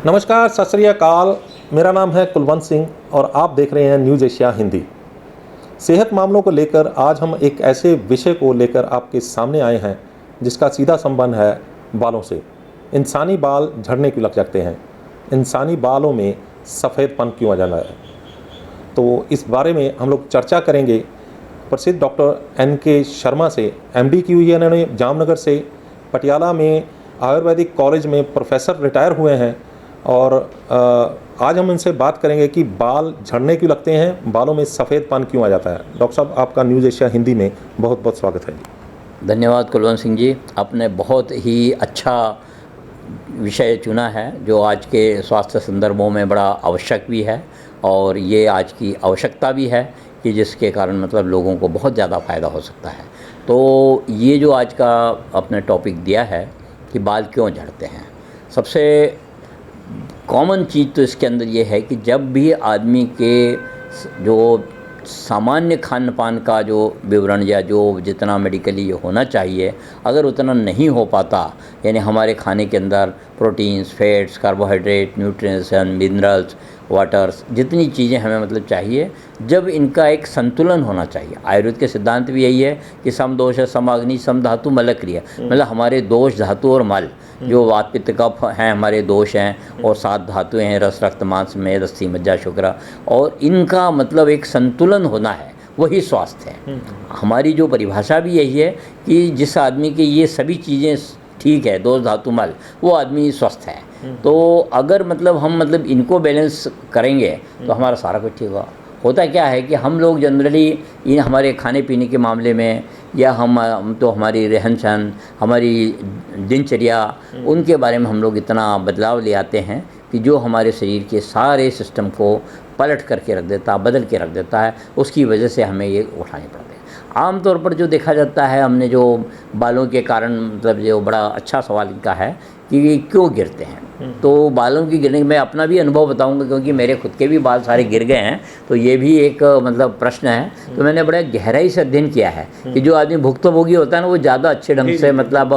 नमस्कार, सत श्री अकाल। मेरा नाम है कुलवंत सिंह और आप देख रहे हैं न्यूज़ एशिया हिंदी। सेहत मामलों को लेकर आज हम एक ऐसे विषय को लेकर आपके सामने आए हैं जिसका सीधा संबंध है बालों से। इंसानी बाल झड़ने क्यों लग जाते हैं, इंसानी बालों में सफ़ेदपन क्यों आ जाता है, तो इस बारे में हम लोग चर्चा करेंगे प्रसिद्ध डॉक्टर NK शर्मा से। MD की हुई है इन्होंने जामनगर से। पटियाला में आयुर्वेदिक कॉलेज में प्रोफेसर रिटायर हुए हैं और आज हम इनसे बात करेंगे कि बाल झड़ने क्यों लगते हैं, बालों में सफ़ेदपन क्यों आ जाता है। डॉक्टर साहब, आपका न्यूज़ एशिया हिंदी में बहुत बहुत स्वागत है। धन्यवाद कुलवंत सिंह जी, आपने बहुत ही अच्छा विषय चुना है जो आज के स्वास्थ्य संदर्भों में बड़ा आवश्यक भी है और ये आज की आवश्यकता भी है कि जिसके कारण मतलब लोगों को बहुत ज़्यादा फ़ायदा हो सकता है। तो ये जो आज का आपने टॉपिक दिया है कि बाल क्यों झड़ते हैं, सबसे कॉमन चीज़ तो इसके अंदर ये है कि जब भी आदमी के जो सामान्य खान पान का जो विवरण या जो जितना मेडिकली होना चाहिए अगर उतना नहीं हो पाता, यानी हमारे खाने के अंदर proteins, fats, carbohydrate, nutrients, minerals, waters, जितनी चीज़ें हमें मतलब चाहिए, जब इनका एक संतुलन होना चाहिए। आयुर्वेद के सिद्धांत भी यही है कि सम दोष सम अग्नि सम धातु मल क्रिया, मतलब हमारे दोष, धातु और मल जो वात पित्त कफ हैं हमारे दोष हैं और 7 धातुएं हैं, रस रक्त मांस में रस्सी मज्जा शुक्र, और इनका मतलब एक संतुलन होना है, वही स्वास्थ्य है। हमारी जो परिभाषा भी यही है कि जिस आदमी की ये सभी चीज़ें ठीक है, दोष धातु मल, वो आदमी स्वस्थ है। तो अगर मतलब हम मतलब इनको बैलेंस करेंगे तो हमारा सारा कुछ ठीक होगा। होता क्या है कि हम लोग जनरली इन हमारे खाने पीने के मामले में या हम तो हमारी रहन सहन, हमारी दिनचर्या, उनके बारे में हम लोग इतना बदलाव ले आते हैं कि जो हमारे शरीर के सारे सिस्टम को पलट करके रख देता, बदल के रख देता है। उसकी वजह से हमें ये उठाने पड़ते हैं। आम तौर पर जो देखा जाता है, हमने जो बालों के कारण मतलब जो बड़ा अच्छा सवाल इनका है कि क्यों गिरते हैं, तो बालों की गिरने मैं अपना भी अनुभव बताऊंगा क्योंकि मेरे खुद के भी बाल सारे गिर गए हैं, तो ये भी एक मतलब प्रश्न है। तो मैंने बड़ा गहराई से अध्ययन किया है कि जो आदमी भुक्तभोगी होता है ना, वो ज़्यादा अच्छे ढंग से मतलब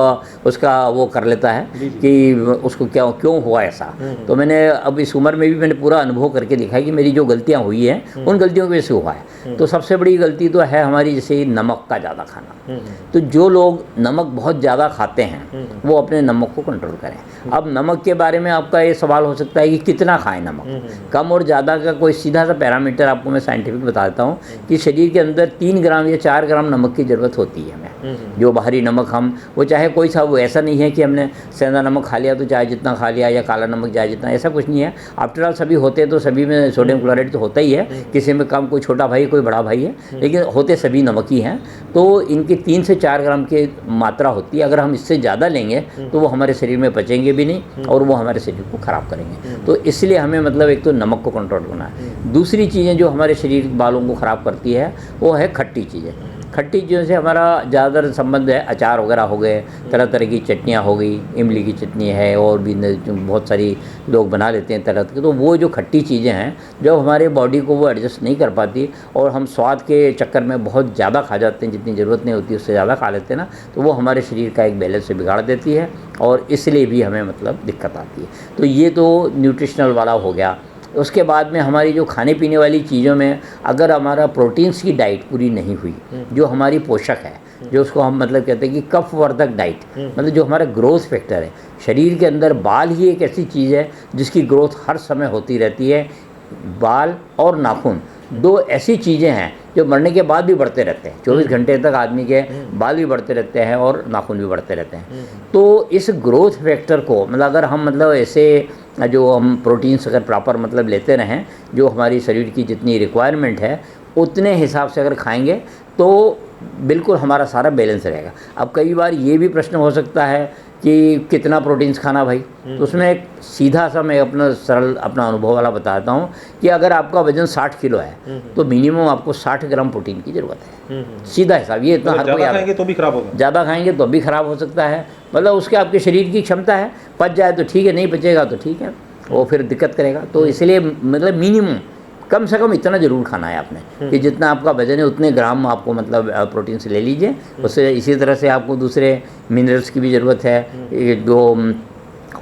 उसका वो कर लेता है कि उसको क्यों हुआ ऐसा। तो मैंने अब इस उम्र में भी मैंने पूरा अनुभव करके देखा है कि मेरी जो गलतियाँ हुई हैं उन गलतियों की वजह से हुआ है। तो सबसे बड़ी गलती तो है हमारी जैसे नमक का ज़्यादा खाना। तो जो लोग नमक बहुत ज़्यादा खाते हैं वो अपने नमक को कंट्रोल करें। अब नमक के बारे में आपका ये सवाल हो सकता है कि कितना खाएं नमक, कम और ज़्यादा का कोई सीधा सा पैरामीटर आपको मैं साइंटिफिक बता देता हूँ कि शरीर के अंदर 3 ग्राम या 4 ग्राम नमक की ज़रूरत होती है हमें। जो बाहरी नमक हम वो चाहे कोई सा, वो ऐसा नहीं है कि हमने सेंधा नमक खा लिया तो चाहे जितना खा लिया या काला नमक चाहे जितना, ऐसा कुछ नहीं है। आफ्टर ऑल सभी होते तो सभी में सोडियम क्लोराइड तो होता ही है, किसी में कम, कोई छोटा भाई कोई बड़ा भाई है, लेकिन होते सभी नमक ही हैं। तो इनकी 3 से 4 ग्राम की मात्रा होती है। अगर हम इससे ज़्यादा लेंगे तो वो हमारे शरीर में पचेंगे भी नहीं और वो हमारे शरीर को ख़राब करेंगे। तो इसलिए हमें मतलब एक तो नमक को कंट्रोल करना है। दूसरी चीज़ें जो हमारे शरीर बालों को ख़राब करती है वो है खट्टी चीज़ें। खट्टी चीज़ों से हमारा ज़्यादातर संबंध है, अचार वगैरह हो गए, तरह तरह की चटनियाँ हो गई, इमली की चटनी है और भी बहुत सारी लोग बना लेते हैं तरह के। तो वो जो खट्टी चीज़ें हैं जब हमारे बॉडी को वो एडजस्ट नहीं कर पाती और हम स्वाद के चक्कर में बहुत ज़्यादा खा जाते हैं, जितनी ज़रूरत नहीं होती उससे ज़्यादा खा लेते हैं ना, तो वो हमारे शरीर का एक बैलेंस से बिगाड़ देती है और इसलिए भी हमें मतलब दिक्कत आती है। तो ये तो न्यूट्रिशनल वाला हो गया। उसके बाद में हमारी जो खाने पीने वाली चीज़ों में अगर हमारा प्रोटीन्स की डाइट पूरी नहीं हुई, जो हमारी पोषक है, जो उसको हम मतलब कहते हैं कि कफवर्धक डाइट, मतलब जो हमारा ग्रोथ फैक्टर है, शरीर के अंदर बाल ही एक ऐसी चीज़ है जिसकी ग्रोथ हर समय होती रहती है। बाल और नाखून 2 ऐसी चीज़ें हैं जो मरने के बाद भी बढ़ते रहते हैं। 24 घंटे तक आदमी के बाल भी बढ़ते रहते हैं और नाखून भी बढ़ते रहते हैं। तो इस ग्रोथ फैक्टर को मतलब अगर हम मतलब ऐसे जो हम प्रोटीन्स अगर प्रॉपर मतलब लेते रहें, जो हमारी शरीर की जितनी रिक्वायरमेंट है उतने हिसाब से अगर खाएंगे तो बिल्कुल हमारा सारा बैलेंस रहेगा। अब कई बार ये भी प्रश्न हो सकता है कि कितना प्रोटीन्स खाना भाई, तो उसमें एक सीधा सा मैं अपना सरल अपना अनुभव वाला बताता हूँ कि अगर आपका वजन 60 किलो है तो मिनिमम आपको 60 ग्राम प्रोटीन की ज़रूरत है। सीधा हिसाब, ये इतना हर कोई खाएंगे तो भी खराब होगा, ज़्यादा खाएंगे तो भी खराब हो सकता है। मतलब उसके आपके शरीर की क्षमता है, पच जाए तो ठीक है, नहीं पचेगा तो ठीक है, वो फिर दिक्कत करेगा। तो इसलिए मतलब मिनिमम कम से कम इतना ज़रूर खाना है आपने कि जितना आपका वजन है उतने ग्राम आपको मतलब प्रोटीन से ले लीजिए। उससे इसी तरह से आपको दूसरे मिनरल्स की भी ज़रूरत है, जो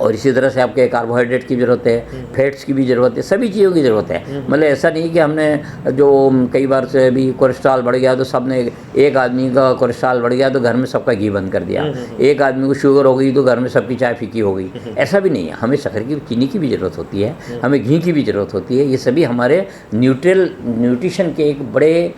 और इसी तरह से आपके कार्बोहाइड्रेट की ज़रूरत है, फैट्स की भी ज़रूरत है, सभी चीज़ों की ज़रूरत है। मतलब ऐसा नहीं कि हमने जो कई बार से अभी कोलेस्ट्रॉल बढ़ गया तो सबने, एक आदमी का कोलेस्ट्रॉल बढ़ गया तो घर में सबका घी बंद कर दिया, एक आदमी को शुगर हो गई तो घर में सबकी चाय फीकी हो गई। ऐसा भी नहीं है, हमें शक्कर की, चीनी की भी ज़रूरत होती है, हमें घी की भी ज़रूरत होती है। ये सभी हमारे न्यूट्रिशन के एक बड़े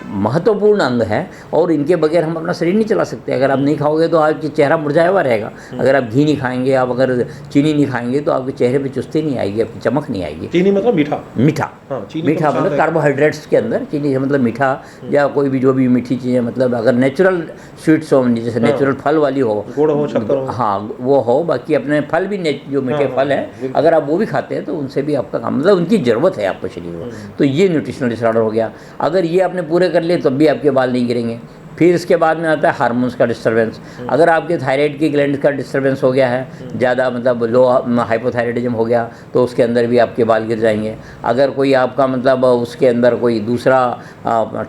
महत्वपूर्ण अंग है और इनके बगैर हम अपना शरीर नहीं चला सकते। अगर आप नहीं खाओगे तो आपकी चेहरा मुरझाया हुआ रहेगा। अगर आप घी नहीं खाएंगे, आप अगर चीनी नहीं खाएंगे तो आपके चेहरे पे चुस्ती नहीं आएगी, आपकी चमक नहीं आएगी। चीनी मतलब मीठा, मीठा, हाँ, चीनी मीठा तो मतलब कार्बोहाइड्रेट्स के अंदर चीनी है, मतलब मीठा या कोई भी जो भी मीठी चीज़ें, मतलब अगर नेचुरल स्वीट्स हो, जैसे नेचुरल फल वाली हो, गुड़ हो, शक्कर हो, हाँ वो हो। बाकी अपने फल भी जो मीठे फल हैं, अगर आप वो भी खाते हैं तो उनसे भी आपका काम, मतलब उनकी ज़रूरत है आपको शरीर को। तो ये न्यूट्रिशनल डिसऑर्डर हो गया। अगर ये आपने पूरे कर लिए तब भी आपके बाल नहीं गिरेंगे। फिर इसके बाद में आता है हार्मोन्स का डिस्टर्बेंस। अगर आपके थायराइड की ग्लैंड का डिस्टर्बेंस हो गया है, ज़्यादा मतलब लो हाइपोथायराइडिज्म हो गया तो उसके अंदर भी आपके बाल गिर जाएंगे। अगर कोई आपका मतलब उसके अंदर कोई दूसरा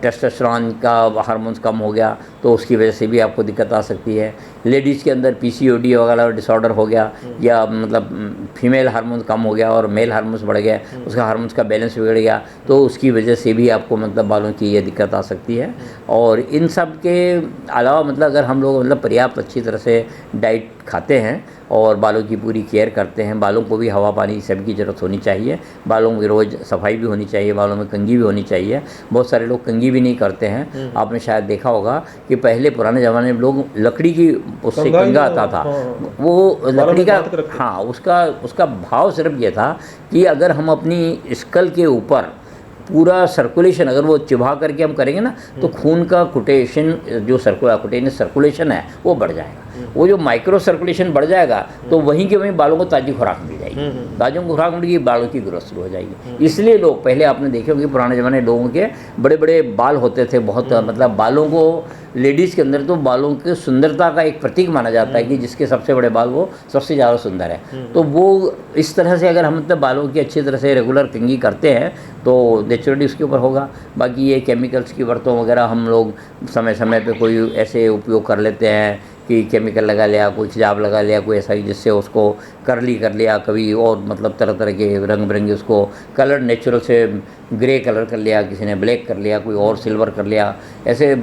टेस्टोस्टेरोन का हार्मोन्स कम हो गया तो उसकी वजह से भी आपको दिक्कत आ सकती है। लेडीज़ के अंदर पीसीओडी वगैरह डिसऑर्डर हो गया, या मतलब फीमेल हार्मोन कम हो गया और मेल हार्मोन्स बढ़ गए, उसका हार्मोन्स का बैलेंस बिगड़ गया तो उसकी वजह से भी आपको मतलब बालों की ये दिक्कत आ सकती है। और इन सब के अलावा मतलब अगर हम लोग मतलब पर्याप्त अच्छी तरह से डाइट खाते हैं और बालों की पूरी केयर करते हैं, बालों को भी हवा पानी सब की ज़रूरत होनी चाहिए, बालों की रोज़ सफाई भी होनी चाहिए, बालों में कंघी भी होनी चाहिए। बहुत सारे लोग कंघी भी नहीं करते हैं। आपने शायद देखा होगा कि पहले पुराने ज़माने में लोग लकड़ी की उससे कंघा आता था, वो लकड़ी का, हाँ, उसका भाव सिर्फ ये था कि अगर हम अपनी स्कल के ऊपर पूरा सर्कुलेशन अगर वो चिबा करके हम करेंगे ना तो खून का कुटेशन, जो कुटेनियस सर्कुलेशन है वो बढ़ जाएगा। वो जो माइक्रो सर्कुलेशन बढ़ जाएगा तो वहीं के वहीं बालों को ताज़ी खुराक मिल जाएगी, ताज़ी खुराक मिलेगी, बालों की ग्रोथ शुरू हो जाएगी। इसलिए लोग, पहले आपने देखे होंगे पुराने ज़माने लोगों के बड़े बड़े बाल होते थे, बहुत मतलब बालों को, लेडीज़ के अंदर तो बालों की सुंदरता का एक प्रतीक माना जाता है कि जिसके सबसे बड़े बाल वो सबसे ज़्यादा सुंदर है। तो वो इस तरह से अगर हम मतलब बालों की अच्छी तरह से रेगुलर कंघी करते हैं तो नेचुरली उसके ऊपर होगा। बाकी ये केमिकल्स की बरतों वगैरह हम लोग समय समय पे कोई ऐसे उपयोग कर लेते हैं कि केमिकल लगा लिया, कोई तेजाब लगा लिया, कोई ऐसा ही जिससे उसको कर्ली कर लिया, कभी और मतलब तरह तरह के रंग बिरंगे उसको कलर नेचुरल से ग्रे कलर कर लिया, किसी ने ब्लैक कर लिया, कोई और सिल्वर कर लिया, ऐसे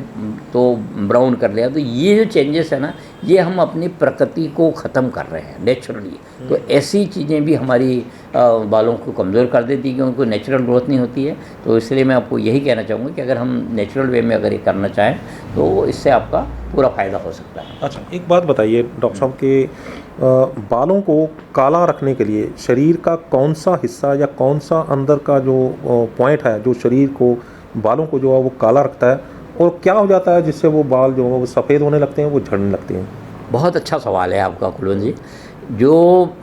तो ब्राउन कर लिया। तो ये जो चेंजेस है ना, ये हम अपनी प्रकृति को ख़त्म कर रहे हैं नेचुरली। तो ऐसी चीज़ें भी हमारी बालों को कमज़ोर कर देती है कि उनको नेचुरल ग्रोथ नहीं होती है। तो इसलिए मैं आपको यही कहना चाहूँगा कि अगर हम नेचुरल वे में अगर ये करना चाहें तो इससे आपका पूरा फ़ायदा हो सकता है। अच्छा, एक बात बताइए डॉक्टर साहब के बालों को काला रखने के लिए शरीर का कौन सा हिस्सा या कौन सा अंदर का जो पॉइंट है जो शरीर को, बालों को जो है वो काला रखता है, और क्या हो जाता है जिससे वो बाल जो है वो सफ़ेद होने लगते हैं, वो झड़ने लगते हैं? बहुत अच्छा सवाल है आपका कुलवंत जी। जो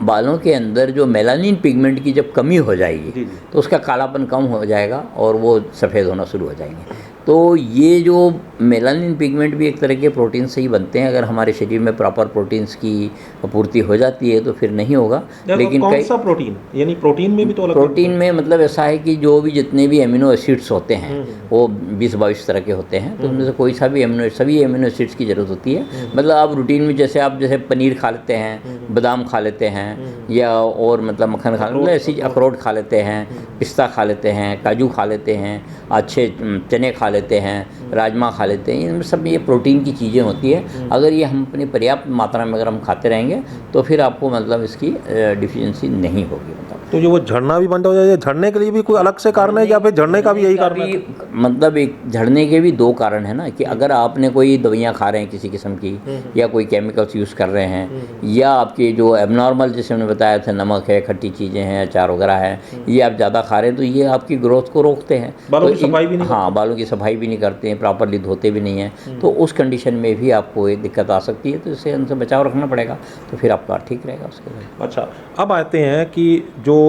बालों के अंदर जो मेलानिन पिगमेंट की जब कमी हो जाएगी तो उसका कालापन कम हो जाएगा और वो सफ़ेद होना शुरू हो जाएंगे। तो ये जो मेलानिन पिगमेंट भी एक तरह के प्रोटीन से ही बनते हैं। अगर हमारे शरीर में प्रॉपर प्रोटीन्स की पूर्ति हो जाती है तो फिर नहीं होगा। लेकिन कौन सा प्रोटीन, यानी प्रोटीन में भी तो अलग प्रोटीन में मतलब ऐसा है कि जो भी जितने भी एमिनो एसिड्स होते हैं वो 20-22 तरह के होते हैं। तो उनमें से कोई सा भी सभी एमिनो एसिड्स की ज़रूरत होती है। मतलब आप रूटीन में जैसे पनीर खा लेते हैं, बादाम खा लेते हैं, या और मतलब मक्खन खा लेते हैं, ऐसी अखरोट खा लेते हैं, पिस्ता खा लेते हैं, काजू खा लेते हैं, अच्छे चने खा लेते हैं, राजमा खा लेते हैं, इनमें सब ये प्रोटीन की चीज़ें होती है। अगर ये हम अपनी पर्याप्त मात्रा में अगर हम खाते रहेंगे तो फिर आपको मतलब इसकी डिफिशिएंसी नहीं होगी। मतलब तो जो वो झड़ना भी बंद हो जाए, झड़ने के लिए भी कोई अलग से कारण है या फिर झड़ने का भी यही कारण है? मतलब एक झड़ने के भी दो कारण है ना, कि अगर आपने कोई दवाइयाँ खा रहे हैं किसी किस्म की, या कोई केमिकल्स यूज़ कर रहे हैं, या आपके जो एबनॉर्मल जैसे हमने बताया था नमक है, खट्टी चीज़ें हैं, अचार वगैरह है, ये आप ज़्यादा खा रहे हैं तो ये आपकी ग्रोथ को रोकते हैं। बालों की सफाई भी नहीं, हाँ, बालों की सफाई भी नहीं करते हैं, प्रॉपरली धोते भी नहीं हैं, तो उस कंडीशन में भी आपको एक दिक्कत आ सकती है। तो इससे उनसे बचाव रखना पड़ेगा, तो फिर आपका ठीक रहेगा उसके बाद। अच्छा, अब आते हैं कि जो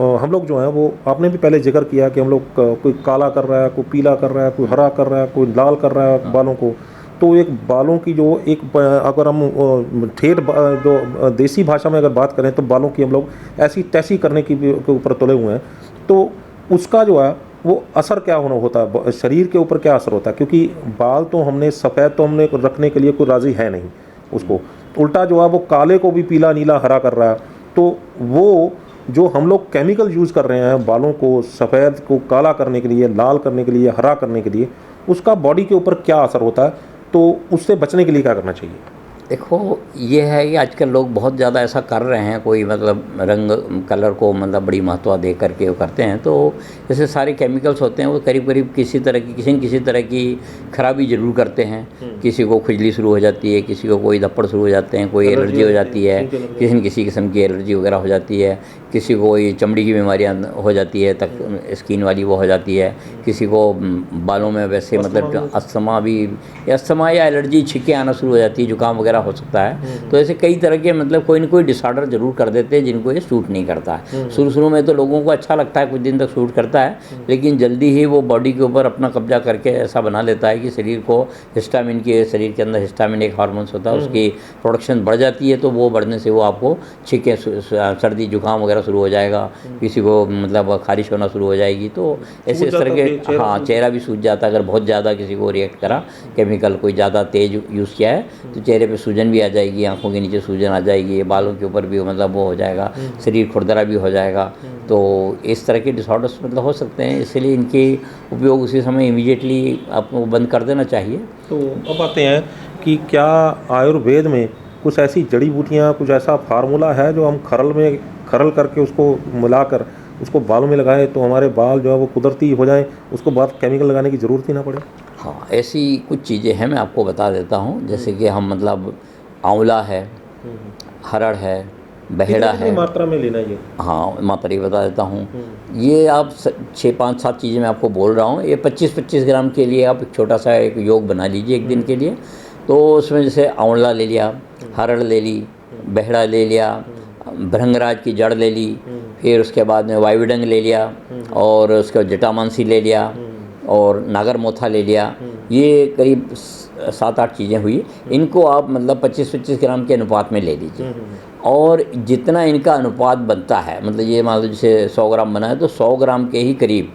हम लोग जो हैं वो, आपने भी पहले जिक्र किया कि हम लोग कोई काला कर रहा है, कोई पीला कर रहा है, कोई हरा कर रहा है, कोई लाल कर रहा है बालों को। तो एक बालों की जो एक, अगर हम ठेठ जो देसी भाषा में अगर बात करें तो बालों की हम लोग ऐसी तैसी करने की के ऊपर तुले हुए हैं। तो उसका जो है वो असर क्या होता है शरीर के ऊपर, क्या असर होता है? क्योंकि बाल तो हमने सफ़ेद तो हमने रखने के लिए कोई राज़ी है नहीं, उसको उल्टा जो है वो काले को भी पीला नीला हरा कर रहा है। तो वो जो हम लोग केमिकल यूज़ कर रहे हैं बालों को सफ़ेद को काला करने के लिए, लाल करने के लिए, हरा करने के लिए, उसका बॉडी के ऊपर क्या असर होता है, तो उससे बचने के लिए क्या करना चाहिए? देखो, ये है कि आजकल लोग बहुत ज़्यादा ऐसा कर रहे हैं, कोई मतलब रंग कलर को मतलब बड़ी महत्व दे करके वो करते हैं। तो जैसे सारे केमिकल्स होते हैं वो करीब करीब किसी न किसी तरह की खराबी ज़रूर करते हैं। किसी को खुजली शुरू हो जाती है, किसी को कोई धप्पड़ शुरू हो जाते हैं, कोई एलर्जी हो जाती है, किसी न किसी किस्म की एलर्जी वगैरह हो जाती है, किसी को कोई चमड़ी की बीमारियाँ हो जाती है, तक स्किन वाली वो हो जाती है, किसी को बालों में वैसे मतलब अस्थमा या एलर्जी, छिक्के आना शुरू हो जाती है, जुकाम वगैरह हो सकता है। तो ऐसे कई तरह के मतलब कोई ना कोई डिसऑर्डर ज़रूर कर देते हैं जिनको ये सूट नहीं करता है। शुरू में तो लोगों को अच्छा लगता है, कुछ दिन तक सूट करता है, लेकिन जल्दी ही वो बॉडी के ऊपर अपना कब्जा करके ऐसा बना लेता है कि शरीर को हिस्टामिन की, शरीर के अंदर हिस्टामिन एक हार्मोन्स होता है, उसकी प्रोडक्शन बढ़ जाती है। तो वो बढ़ने से वो आपको छिक्के, सर्दी, जुकाम वगैरह शुरू हो जाएगा, किसी को मतलब खारिश होना शुरू हो जाएगी। तो ऐसे इस तरह के, हाँ, चेहरा भी सूज जाता है अगर बहुत ज़्यादा किसी को रिएक्ट करा, केमिकल कोई ज़्यादा तेज़ यूज़ किया है तो चेहरे पे सूजन भी आ जाएगी, आंखों के नीचे सूजन आ जाएगी, बालों के ऊपर भी मतलब वो हो जाएगा, शरीर खुरदरा भी हो जाएगा। तो इस तरह के डिसऑर्डर्स मतलब हो सकते हैं, इसलिए इनके उपयोग उसी समय इमीडिएटली आपको बंद कर देना चाहिए। तो अब आते हैं कि क्या आयुर्वेद में कुछ ऐसी जड़ी बूटियाँ, कुछ ऐसा फार्मूला है जो हम खरल करके उसको मिलाकर उसको बालों में लगाएं तो हमारे बाल जो है वो कुदरती हो जाएं, उसको बाद केमिकल लगाने की ज़रूरत ही ना पड़े? हाँ, ऐसी कुछ चीज़ें हैं, मैं आपको बता देता हूँ। जैसे कि हम मतलब आंवला है, हरड़ है, बहेड़ा कितनी है। मात्रा में लेना ये? हाँ, मात्रा ही बता देता हूँ। ये आप 6, 5, 7 चीज़ें मैं आपको बोल रहा हूँ। ये 25-25 ग्राम के लिए आप एक छोटा सा एक योग बना लीजिए एक दिन के लिए। तो उसमें जैसे आंवला ले लिया, हरड़ ले ली, बहेड़ा ले लिया, भृंगराज की जड़ ले ली, फिर उसके बाद में वायुडंग ले लिया, और उसके बाद जटामांसी ले लिया, और नागर मोथा ले लिया। ये करीब 7-8 चीज़ें हुई। इनको आप मतलब 25-25 ग्राम के अनुपात में ले लीजिए, और जितना इनका अनुपात बनता है, मतलब ये मान लो जैसे 100 ग्राम बना है तो 100 ग्राम के ही करीब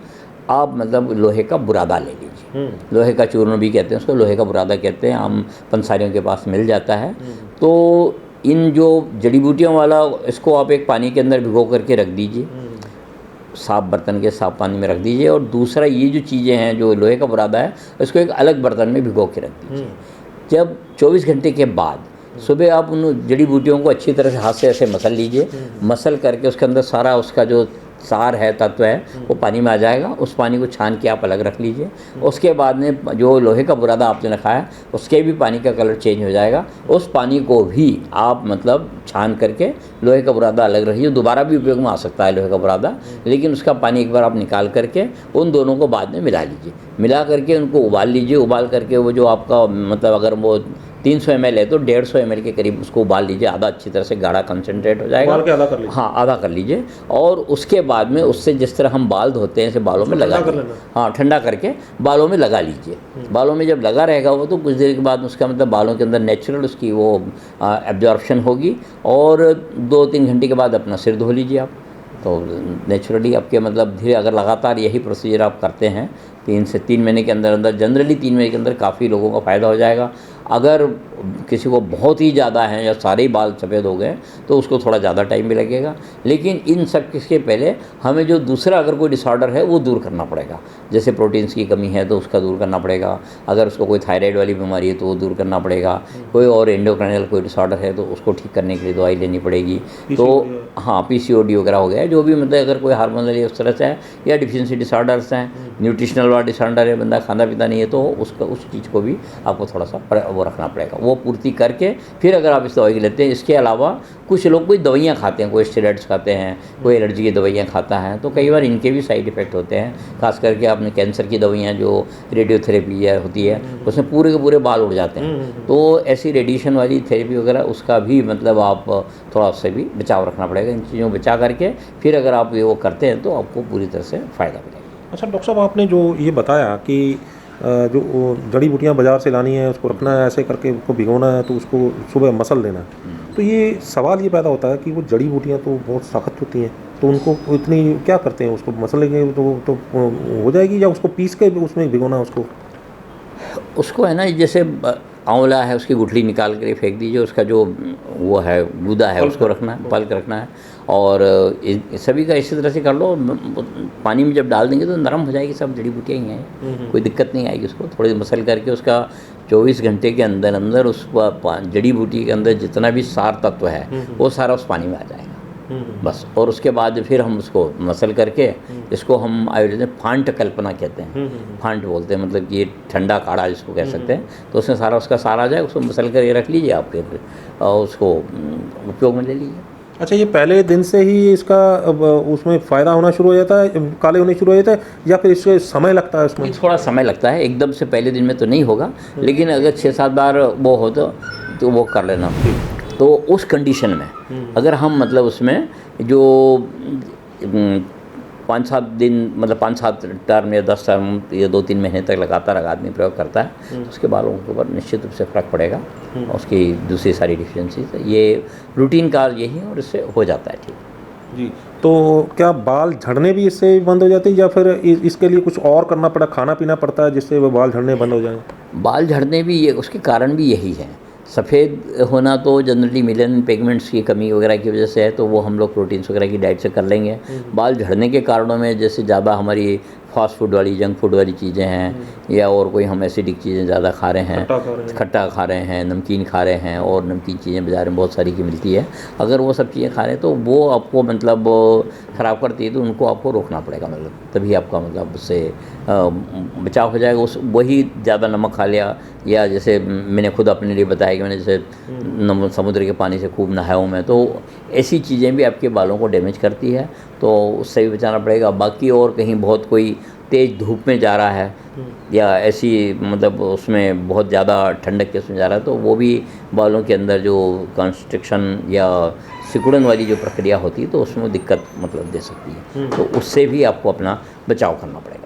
आप मतलब लोहे का बुरादा ले लीजिए। लोहे का चूर्ण भी कहते हैं उसको, लोहे का बुरादा कहते हैं, आम पंसारियों के पास मिल जाता है। तो इन जो जड़ी बूटियों वाला, इसको आप एक पानी के अंदर भिगो करके रख दीजिए, साफ़ बर्तन के साफ़ पानी में रख दीजिए। और दूसरा, ये जो चीज़ें हैं जो लोहे का बुरादा है, उसको एक अलग बर्तन में भिगो के रख दीजिए। जब 24 घंटे के बाद सुबह आप उन जड़ी बूटियों को अच्छी तरह से हाथ से ऐसे मसल लीजिए। मसल करके उसके अंदर सारा उसका जो सार है, तत्व है, वो पानी में आ जाएगा। उस पानी को छान के आप अलग रख लीजिए। उसके बाद में जो लोहे का बुरादा आपने रखा है उसके भी पानी का कलर चेंज हो जाएगा। उस पानी को भी आप मतलब छान करके लोहे का बुरादा अलग रखिए। दोबारा भी उपयोग में आ सकता है लोहे का बुरादा, लेकिन उसका पानी एक बार आप निकाल करके उन दोनों को बाद में मिला लीजिए। मिला करके उनको उबाल लीजिए। उबाल करके वो जो आपका मतलब अगर वो 300 ml है तो 150 ml के करीब उसको उबाल लीजिए। आधा अच्छी तरह से गाढ़ा कंसनट्रेट हो जाएगा। उबाल के आधा कर लीजिए। हाँ, आधा कर लीजिए। और उसके बाद में उससे जिस तरह हम बाल धोते हैं ऐसे बालों में लगा लीजिए। हाँ, ठंडा करके बालों में लगा लीजिए। बालों में जब लगा रहेगा वो, तो कुछ देर के बाद उसका मतलब बालों के अंदर नेचुरल उसकी वो एब्जॉर्प्शन होगी। और 2-3 घंटे के बाद अपना सिर धो लीजिए आप। तो नेचुरली आपके मतलब धीरे, अगर लगातार यही प्रोसीजर आप करते हैं 3 से 3 महीने के अंदर अंदर, जनरली 3 महीने के अंदर काफ़ी लोगों का फ़ायदा हो जाएगा। अगर किसी को बहुत ही ज़्यादा हैं या सारे ही बाल सफ़ेद हो गए तो उसको थोड़ा ज़्यादा टाइम भी लगेगा। लेकिन इन सब के पहले हमें जो दूसरा अगर कोई डिसऑर्डर है वो दूर करना पड़ेगा। जैसे प्रोटीन्स की कमी है तो उसका दूर करना पड़ेगा। अगर उसको कोई थायराइड वाली बीमारी है तो वो दूर करना पड़ेगा। कोई और एंडोक्राइनल कोई डिसऑर्डर है तो उसको ठीक करने के लिए दवाई लेनी पड़ेगी। तो हाँ, PCOD वगैरह हो गया है, जो भी मतलब अगर कोई हार्मोनल उस तरह से है, या डिफिशिएंसी डिसऑर्डर्स हैं, न्यूट्रिशनल वाला डिसऑर्डर है, बंदा खाना पीता नहीं है, तो उसका उस चीज़ को भी आपको थोड़ा सा वो रखना पड़ेगा। वो पूर्ति करके फिर अगर आप इस दवाई लेते हैं। इसके अलावा कुछ लोग कोई दवाइयाँ खाते हैं, कोई स्टेरॉइड्स खाते हैं, कोई एलर्जी की दवाइयाँ खाता है, तो कई बार इनके भी साइड इफ़ेक्ट होते हैं। खास करके आपने कैंसर की दवाइयाँ जो रेडियोथेरेपी होती है उसमें पूरे के पूरे बाल उड़ जाते हैं। तो ऐसी रेडिएशन वाली थेरेपी वगैरह उसका भी मतलब आप थोड़ा उससे भी बचाव रखना पड़ेगा। इन चीज़ों को बचा करके फिर अगर आप ये वो करते हैं तो आपको पूरी तरह से फ़ायदा मिलेगा। अच्छा डॉक्टर साहब, आपने जो ये बताया कि जो जड़ी बूटियाँ बाज़ार से लानी है, उसको रखना है ऐसे करके, उसको भिगोना है, तो उसको सुबह मसल लेना है, तो ये सवाल ये पैदा होता है कि वो जड़ी बूटियाँ तो बहुत सख्त होती हैं, तो उनको इतनी क्या करते हैं, उसको मसलेंगे तो हो जाएगी, या उसको पीस के उसमें भिगोना है उसको? उसको है ना, जैसे आंवला है उसकी गुठली निकाल कर फेंक दीजिए, उसका जो वो है गूदा है उसको रखना है, पल्प रखना है। और सभी का इसी तरह से कर लो। पानी में जब डाल देंगे तो नरम हो जाएगी, सब जड़ी बूटियाँ ही हैं, कोई दिक्कत नहीं आएगी। उसको थोड़ी मसल करके उसका 24 घंटे के अंदर अंदर उस जड़ी बूटी के अंदर जितना भी सार तत्व है वो सारा उस पानी में आ जाएगा बस। और उसके बाद फिर हम उसको मसल करके, इसको हम आयुर्वेद में फांट कल्पना कहते हैं, फांट बोलते हैं, मतलब कि ये ठंडा काढ़ा जिसको कह सकते हैं। तो उसमें सारा उसका सार आ जाए, उसको मसल कर ये रख लीजिए आप, फिर और उसको उपयोग में ले लीजिए। अच्छा, ये पहले दिन से ही इसका उसमें फ़ायदा होना शुरू हो जाता है, काले होने शुरू हो जाता है, या फिर इससे समय लगता है उसमें? थोड़ा समय लगता है, एकदम से पहले दिन में तो नहीं होगा, लेकिन अगर 6-7 बार वो हो तो वो कर लेना। तो उस कंडीशन में अगर हम मतलब उसमें जो 5-7 दिन, मतलब 5-7 टर्म या 10 टर्म या 2-3 महीने तक लगातार अगर आदमी प्रयोग करता है तो उसके बालों के ऊपर निश्चित रूप से फ़र्क पड़ेगा। और उसकी दूसरी सारी डिफिशेंसी ये रूटीन का यही है और इससे हो जाता है ठीक जी। तो क्या बाल झड़ने भी इससे बंद हो जाते हैं, या फिर इसके लिए कुछ और करना पड़ा, खाना पीना पड़ता है जिससे वो बाल झड़ने बंद हो जाएं? बाल झड़ने भी ये उसके कारण भी यही है। सफ़ेद होना तो जनरली मिलन पिगमेंट्स की कमी वगैरह की वजह से है, तो वो हम लोग प्रोटीन्स वगैरह की डाइट से कर लेंगे। बाल झड़ने के कारणों में जैसे ज़्यादा हमारी फास्ट फूड वाली, जंक फूड वाली चीज़ें हैं, या और कोई हम एसिडिक चीज़ें ज़्यादा खा रहे हैं, खट्टा खा रहे हैं, नमकीन खा रहे हैं, और नमकीन चीज़ें बाज़ार में बहुत सारी की मिलती है। अगर वो सब चीज़ें खा रहे हैं तो वो आपको मतलब ख़राब करती है, तो उनको आपको रोकना पड़ेगा, मतलब तभी आपका मतलब उससे बचाव हो जाएगा। उस वही ज़्यादा नमक खा लिया, या जैसे मैंने खुद अपने लिए बताया कि मैंने जैसे समुद्र के पानी से खूब नहाया हूँ मैं, तो ऐसी चीज़ें भी आपके बालों को डैमेज करती है, तो उससे भी बचाना पड़ेगा। बाकी और कहीं बहुत कोई तेज़ धूप में जा रहा है, या ऐसी मतलब उसमें बहुत ज़्यादा ठंडक के उसमें जा रहा है, तो वो भी बालों के अंदर जो कंस्ट्रक्शन या सिकुड़न वाली जो प्रक्रिया होती है, तो उसमें दिक्कत मतलब दे सकती है। तो उससे भी आपको अपना बचाव करना पड़ेगा।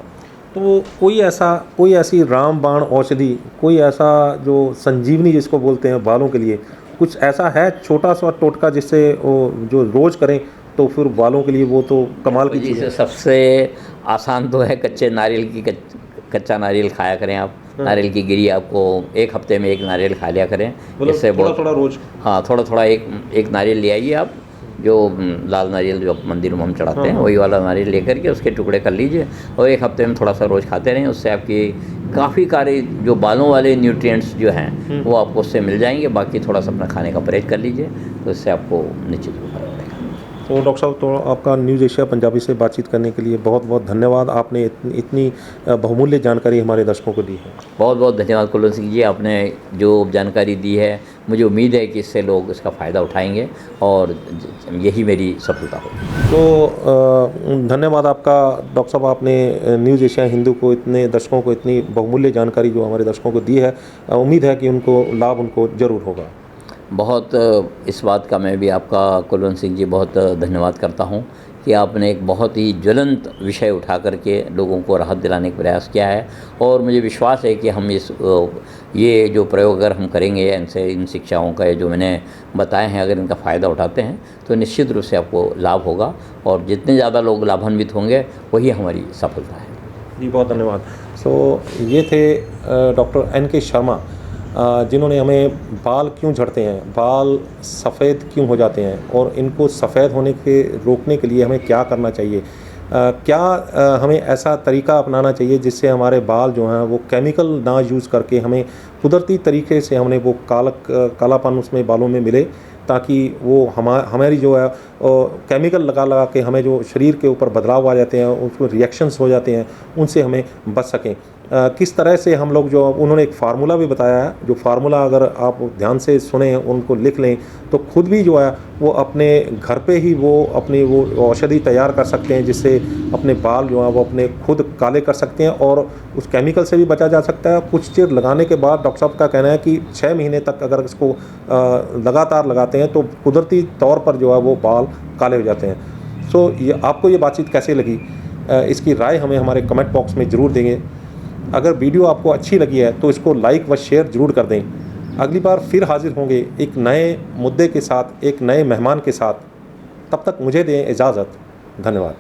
तो कोई ऐसी रामबाण औषधि, कोई ऐसा जो संजीवनी जिसको बोलते हैं बालों के लिए, कुछ ऐसा है छोटा सा टोटका जिससे वो जो रोज़ करें तो फिर बालों के लिए वो तो कमाल की चीज़ है? सबसे आसान तो है कच्चे नारियल की, कच्चा नारियल खाया करें आप। नारियल की गिरी आपको 1 हफ्ते में 1 नारियल खा लिया करें, इससे थोड़ा थोड़ा रोज़? हाँ, थोड़ा थोड़ा एक नारियल ले आइए आप, जो लाल नारियल जो मंदिर में हम चढ़ाते हैं, वही वाला नारियल लेकर के उसके टुकड़े कर लीजिए, और 1 हफ्ते में थोड़ा सा रोज़ खाते रहें। उससे आपकी काफ़ी सारे जो बालों वाले न्यूट्रिएंट्स जो हैं वो आपको उससे मिल जाएंगे। बाकी थोड़ा सा अपना खाने का परहेज कर लीजिए, तो इससे आपको निश्चित रूप से। तो डॉक्टर साहब, तो आपका न्यूज़ एशिया पंजाबी से बातचीत करने के लिए बहुत बहुत धन्यवाद। आपने इतनी बहुमूल्य जानकारी हमारे दर्शकों को दी है। बहुत बहुत धन्यवाद कुलवंत सिंह जी, आपने जो जानकारी दी है, मुझे उम्मीद है कि इससे लोग इसका फ़ायदा उठाएंगे, और यही मेरी सफलता होगी। तो धन्यवाद आपका डॉक्टर साहब, आपने न्यूज़ एशिया हिंदू को, इतने दर्शकों को इतनी बहुमूल्य जानकारी जो हमारे दर्शकों को दी है। उम्मीद है कि उनको लाभ उनको ज़रूर होगा। बहुत इस बात का मैं भी आपका कुलवंत सिंह जी बहुत धन्यवाद करता हूं कि आपने एक बहुत ही ज्वलंत विषय उठा करके लोगों को राहत दिलाने का प्रयास किया है, और मुझे विश्वास है कि हम ये जो प्रयोग अगर हम करेंगे, इनसे इन शिक्षाओं का जो मैंने बताए हैं, अगर इनका फ़ायदा उठाते हैं तो निश्चित रूप से आपको लाभ होगा, और जितने ज़्यादा लोग लाभान्वित होंगे वही हमारी सफलता है। जी, बहुत धन्यवाद। ये थे डॉक्टर NK शर्मा, जिन्होंने हमें बाल क्यों झड़ते हैं, बाल सफ़ेद क्यों हो जाते हैं, और इनको सफ़ेद होने के रोकने के लिए हमें क्या करना चाहिए, हमें ऐसा तरीका अपनाना चाहिए जिससे हमारे बाल जो हैं वो केमिकल ना यूज़ करके हमें कुदरती तरीके से हमने वो कालापन उसमें बालों में मिले, ताकि वो हमारी जो है केमिकल लगा के हमें जो शरीर के ऊपर बदलाव आ जाते हैं, उसमें रिएक्शंस हो जाते हैं, उनसे हमें बच सकें। किस तरह से हम लोग जो, उन्होंने एक फार्मूला भी बताया है, जो फार्मूला अगर आप ध्यान से सुने, उनको लिख लें, तो खुद भी जो है वो अपने घर पे ही वो अपनी वो औषधि तैयार कर सकते हैं, जिससे अपने बाल जो हैं वो अपने खुद काले कर सकते हैं, और उस केमिकल से भी बचा जा सकता है। कुछ चीज़ लगाने के बाद डॉक्टर साहब का कहना है कि 6 महीने तक अगर इसको लगातार लगाते हैं तो कुदरती तौर पर जो है वो बाल काले हो जाते हैं। ये आपको ये बातचीत कैसे लगी, इसकी राय हमें हमारे कमेंट बॉक्स में ज़रूर देंगे। अगर वीडियो आपको अच्छी लगी है तो इसको लाइक व शेयर ज़रूर कर दें। अगली बार फिर हाजिर होंगे एक नए मुद्दे के साथ, एक नए मेहमान के साथ। तब तक मुझे दें इजाज़त। धन्यवाद।